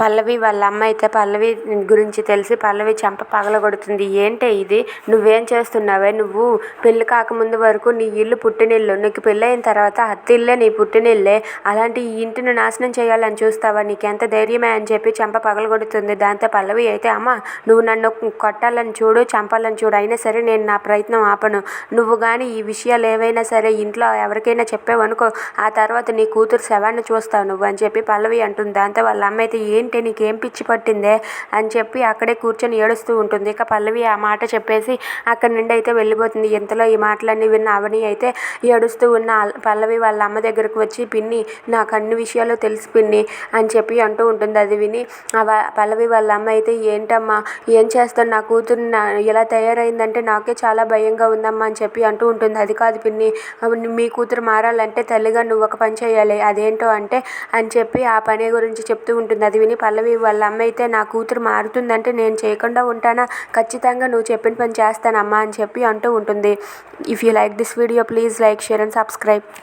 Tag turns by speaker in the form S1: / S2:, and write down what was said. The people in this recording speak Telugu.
S1: పల్లవి వాళ్ళ అమ్మ అయితే పల్లవి గురించి తెలిసి పల్లవి చెంప పగలగొడుతుంది. ఏంటే ఇది, నువ్వేం చేస్తున్నావే, నువ్వు పెళ్ళి కాకముందు వరకు నీ ఇల్లు పుట్టినిల్లు, నీకు పెళ్ళైన తర్వాత అత్తిల్లే నీ పుట్టినిల్లే, అలాంటి ఈ ఇంటిని నాశనం చేయాలని చూస్తావా, నీకెంత ధైర్యమే అని చెప్పి చెంప పగలగొడుతుంది. దాంతో పల్లవి అయితే అమ్మ నువ్వు నన్ను కొట్టాలని చూడు, చంపాలని చూడు, అయినా సరే నేను నా ప్రయత్నం ఆపను. నువ్వు కానీ ఈ విషయాలు ఏవైనా సరే ఇంట్లో ఎవరికైనా చెప్పావనుకో, ఆ తర్వాత నీ కూతురు శవాన్ని చూస్తావు నువ్వు అని చెప్పి పల్లవి అంటుంది. దాంతో వాళ్ళ అమ్మ అయితే ఏంటి నీకేం పిచ్చి పట్టిందే అని చెప్పి అక్కడే కూర్చొని ఏడుస్తూ ఉంటుంది. ఇక పల్లవి ఆ మాట చెప్పేసి అక్కడి నుండి అయితే వెళ్ళిపోతుంది. ఇంతలో ఈ మాటలన్నీ విన్న అవని అయితే ఏడుస్తూ ఉన్న పల్లవి వాళ్ళ అమ్మ దగ్గరకు వచ్చి, పిన్ని నాకు అన్ని విషయాలు తెలుసు పిన్ని అని చెప్పి అంటూ ఉంటుంది. అది విని పల్లవి వాళ్ళ అమ్మ అయితే ఏంటమ్మా ఏం చేస్తాను, నా కూతురు ఇలా తయారైందంటే నాకే చాలా భయంగా ఉందమ్మా అని చెప్పి అంటూ ఉంటుంది. అది కాదు పిన్ని, మీ కూతురు మారాలంటే తల్లిగా నువ్వు ఒక పని చేయాలి, అదేంటో అంటే అని చెప్పి ఆ పని గురించి చెప్తూ ఉంటుంది. అది విని పల్లవి వాళ్ళ అమ్మ అయితే నా కూతురు మారుతుందంటే నేను చేయకుండా ఉంటానా, ఖచ్చితంగా నువ్వు చెప్పిన పని చేస్తానమ్మా అని చెప్పి అంటూ ఉంటుంది. If you like this video please like, share and subscribe.